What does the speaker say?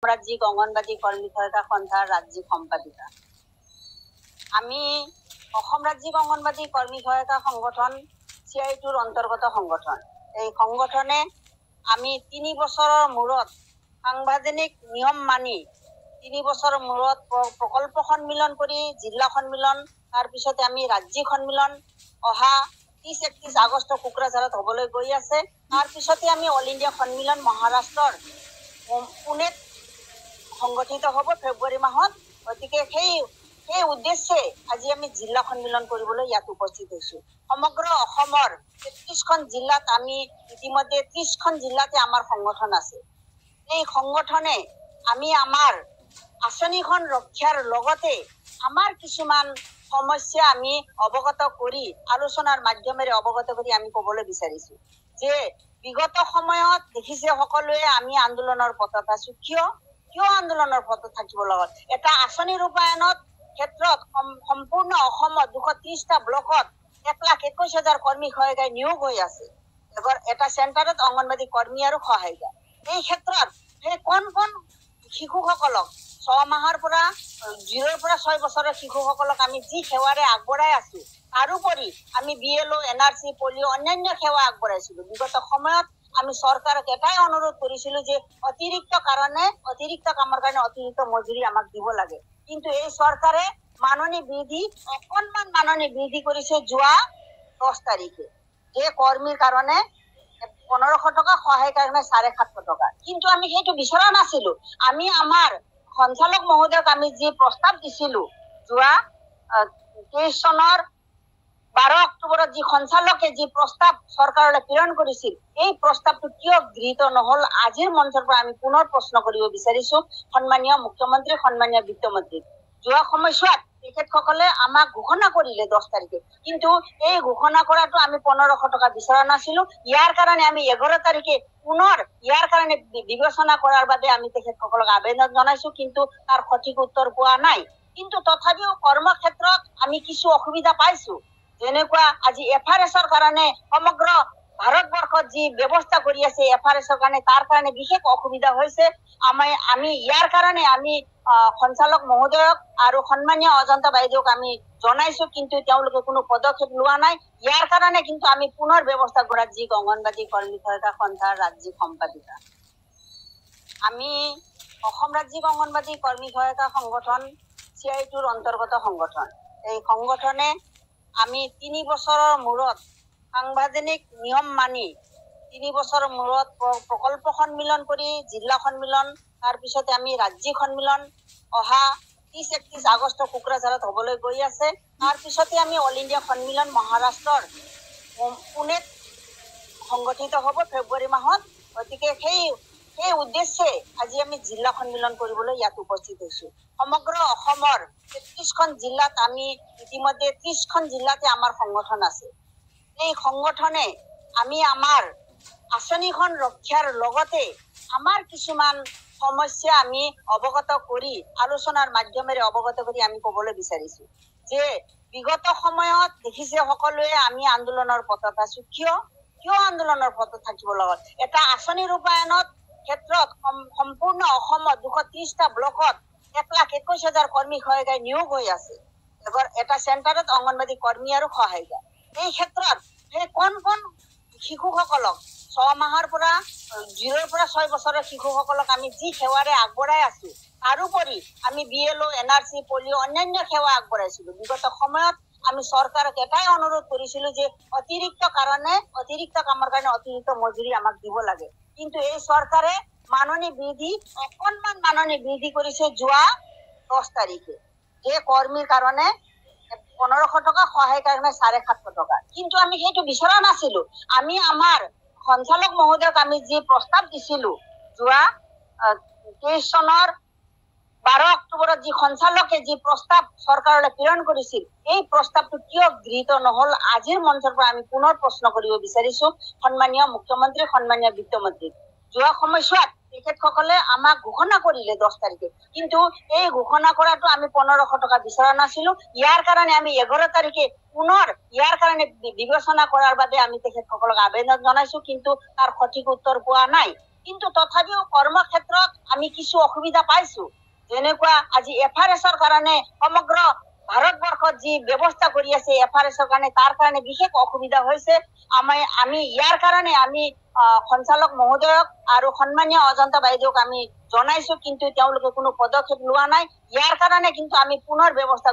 ৰাজ্যিক অঙ্গনবাদী কৰ্মী সহায়তা সন্থাৰ ৰাজ্যিক সম্পাদিকা। আমি অসম ৰাজ্যিক অঙ্গনবাদী কৰ্মী সহায়তা সংগঠন CITৰ অন্তৰ্গত সংগঠন। এই সংগঠনে আমি 3 বছৰৰ মূৰত সাংবিধানিক নিয়ম মানি 3 বছৰৰ মূৰত প্ৰকল্প সন্মিলন কৰি জিলা সন্মিলন, তাৰ পিছতে আমি ৰাজ্যিক সন্মিলন অহা 30-31 আগষ্ট কোকৰাঝাৰত হ'বলৈ গৈ আছে। তাৰ পিছতে আমি অল ইণ্ডিয়া সন্মিলন মহাৰাষ্ট্ৰৰ পুনেত সংগঠিত হ'ব ফেব্ৰুৱাৰী মাহত। গতিকে সেই উদ্দেশ্যে আজি আমি জিলা সন্মিলন কৰিবলৈ ইয়াত উপস্থিত হৈছোঁ। সমগ্ৰ অসমৰ 33খন জিলাত আমি ইতিমধ্যে 30খন জিলাতে আমাৰ সংগঠন আছে। এই সংগঠনে আমি আমাৰ আঁচনিখন ৰক্ষাৰ লগতে আমাৰ কিছুমান সমস্যা আমি অৱগত কৰি আলোচনাৰ মাধ্যমেৰে অৱগত কৰি আমি ক'বলৈ বিচাৰিছোঁ যে বিগত সময়ত দেখিছে সকলোৱে আমি আন্দোলনৰ পথত আছোঁ। কিয় আন্দোলনৰ পথত থাকিব লগত? এটা আঁচনি ৰূপায়ণৰ ক্ষেত্ৰত সম্পূৰ্ণ অসমত 230টা ব্লকত 1,21,000 কৰ্মী সহায়িকাই নিয়োগ হৈ আছে। এবাৰ এটা চেণ্টাৰত অংগনবাদী কৰ্মী আৰু সহায়িকা। এই ক্ষেত্ৰত সেই কোন শিশুসকলক 6 মাহৰ পৰা 0ৰ পৰা 6 বছৰৰ শিশুসকলক আমি যি সেৱাৰে আগবঢ়াই আছোঁ, তাৰোপৰি আমি BLO, NRC, পলিঅ' অন্যান্য সেৱা আগবঢ়াইছিলোঁ। বিগত সময়ত আমি চৰকাৰক এটাই অনুৰোধ কৰিছিলোঁ যে অতিৰিক্ত কামৰ কাৰণে অতিৰিক্ত মজুৰি আমাক দিব লাগে। কিন্তু এই চৰকাৰে মাননি বৃদ্ধি কৰিছে যোৱা 10 তাৰিখে, যে কৰ্মীৰ কাৰণে 1500 টকা, সহায়িকাৰ কাৰণে 750 টকা। কিন্তু আমি সেইটো বিচৰা নাছিলোঁ। আমি আমাৰ সঞ্চালক মহোদয়ক আমি যি প্ৰস্তাৱ দিছিলোঁ যোৱা 23 চনৰ 12 অক্টোবৰত যি সঞ্চালকে যি প্ৰস্তাৱ চৰকাৰলৈ প্ৰেৰণ কৰিছিল, এই প্ৰস্তাৱটো কিয় গৃহীত নহল? আজিৰ মঞ্চৰ পৰা আমি পুনৰ প্ৰশ্ন কৰিব বিচাৰিছোঁ সন্মানীয় মুখ্যমন্ত্ৰী, সন্মানীয় বিত্তমন্ত্ৰী। যোৱা সময়ছোৱাত তেখেতসকলে আমাক ঘোষণা কৰিলে 10 তাৰিখে, কিন্তু এই ঘোষণা কৰাটো আমি 1500 টকা বিচৰা নাছিলোঁ। ইয়াৰ কাৰণে আমি 11 তাৰিখে পুনৰ ইয়াৰ কাৰণে বিবেচনা কৰাৰ বাবে আমি তেখেতসকলক আবেদন জনাইছোঁ, কিন্তু তাৰ সঠিক উত্তৰ পোৱা নাই। কিন্তু তথাপিও কৰ্মক্ষেত্ৰত আমি কিছু অসুবিধা পাইছোঁ। যেনেকুৱা আজি FRS-ৰ কাৰণে সমগ্ৰ ভাৰতবৰ্ষত যি ব্যৱস্থা কৰি আছে FRS-ৰ কাৰণে, তাৰ কাৰণে বিশেষ অসুবিধা হৈছে। আমি ইয়াৰ কাৰণে আমি সঞ্চালক মহোদয়ক আৰু সন্মানীয় অজন্তা বাইদেউক আমি জনাইছোঁ, কিন্তু তেওঁলোকে কোনো পদক্ষেপ লোৱা নাই। ইয়াৰ কাৰণে কিন্তু আমি পুনৰ ব্যৱস্থা ৰাজ্যিক অঙ্গনবাদী কৰ্মী সহায়তা সন্থাৰ ৰাজ্যিক সম্পাদিকা। আমি অসম ৰাজ্যিক অঙ্গনবাদী কৰ্মী সহায়তা সংগঠন CITৰ অন্তৰ্গত সংগঠন। এই সংগঠনে আমি 3 বছৰৰ মূৰত সাংবিধানিক নিয়ম মানি 3 বছৰৰ মূৰত প্ৰকল্প সন্মিলন কৰি জিলা সন্মিলন, তাৰ পিছতে আমি ৰাজ্যিক সন্মিলন অহা 30-31 আগষ্ট কোকৰাঝাৰত হ'বলৈ গৈ আছে। তাৰ পিছতে আমি অল ইণ্ডিয়া সন্মিলন মহাৰাষ্ট্ৰৰ পুনেত সংগঠিত হ'ব ফেব্ৰুৱাৰী মাহত। গতিকে সেই উদ্দেশ্যে আজি আমি জিলা সন্মিলন কৰিবলৈ ইয়াত উপস্থিত হৈছোঁ। সমগ্ৰ অসমৰ 33খন জিলাত আমি ইতিমধ্যে 30খন জিলাতে আমাৰ সংগঠন আছে। এই সংগঠনে আমি আমাৰ আঁচনিখন ৰক্ষাৰ লগতে আমাৰ কিছুমান সমস্যা আমি অৱগত কৰি আলোচনাৰ মাধ্যমেৰে অৱগত কৰি আমি ক'বলৈ বিচাৰিছোঁ যে বিগত সময়ত দেখিছে সকলোৱে আমি আন্দোলনৰ পথত আছোঁ। কিয় আন্দোলনৰ পথত থাকিব লগত? এটা আঁচনি ৰূপায়ণৰ ক্ষেত্ৰত সম্পূৰ্ণ অসমত 230টা ব্লকত 1,21,000 কৰ্মী সহায়িকাই নিয়োগ হৈ আছে। এবাৰ এটা চেণ্টাৰত অংগনবাদী কৰ্মী আৰু সহায়িকা। এই ক্ষেত্ৰত সেই কোন শিশুসকলক 6 মাহৰ পৰা 0ৰ পৰা 6 বছৰৰ শিশুসকলক আমি যি সেৱাৰে আগবঢ়াই আছোঁ, তাৰোপৰি আমি BLO, NRC, পলিঅ' অন্যান্য সেৱা আগবঢ়াইছিলোঁ। বিগত সময়ত আমি চৰকাৰক এটাই অনুৰোধ কৰিছিলোঁ যে অতিৰিক্ত কামৰ কাৰণে অতিৰিক্ত মজুৰি আমাক দিব লাগে। কিন্তু এই চৰকাৰে মাননি বৃদ্ধি কৰিছে যোৱা 10 তাৰিখে, যে কৰ্মীৰ কাৰণে 1500 টকা, সহায়িকাৰ কাৰণে 750 টকা। কিন্তু আমি সেইটো বিচৰা নাছিলোঁ। আমি আমাৰ সঞ্চালক মহোদয়ক আমি যি প্ৰস্তাৱ দিছিলোঁ যোৱা 23 চনৰ 12 অক্টোবৰত যি সঞ্চালকে যি প্ৰস্তাৱ চৰকাৰলৈ প্ৰেৰণ কৰিছিল, এই প্ৰস্তাৱটো কিয় গৃহীত নহল? আজিৰ মঞ্চৰ পৰা আমি পুনৰ প্ৰশ্ন কৰিব বিচাৰিছোঁ সন্মানীয় মুখ্যমন্ত্ৰী, সন্মানীয় বিত্তমন্ত্ৰী। যোৱা সময়ছোৱাত তেখেতসকলে আমাক ঘোষণা কৰিলে 10 তাৰিখে, কিন্তু এই ঘোষণা কৰাটো আমি 1500 টকা বিচৰা নাছিলোঁ। ইয়াৰ কাৰণে আমি 11 তাৰিখে পুনৰ ইয়াৰ কাৰণে বিবেচনা কৰাৰ বাবে আমি তেখেতসকলক আবেদন জনাইছোঁ, কিন্তু তাৰ সঠিক উত্তৰ পোৱা নাই। কিন্তু তথাপিও কৰ্মক্ষেত্ৰত আমি কিছু অসুবিধা পাইছো। যেনেকুৱা আজি FRS-ৰ কাৰণে সমগ্ৰ ভাৰতবৰ্ষত যি ব্যৱস্থা কৰি আছে FRS-ৰ কাৰণে, তাৰ কাৰণে বিশেষ অসুবিধা হৈছে। আমি ইয়াৰ কাৰণে আমি সঞ্চালক মহোদয়ক আৰু সন্মানীয় অজন্তা বাইদেউক আমি জনাইছো, কিন্তু তেওঁলোকে কোনো পদক্ষেপ লোৱা নাই। ইয়াৰ কাৰণে কিন্তু আমি পুনৰ ব্যৱস্থা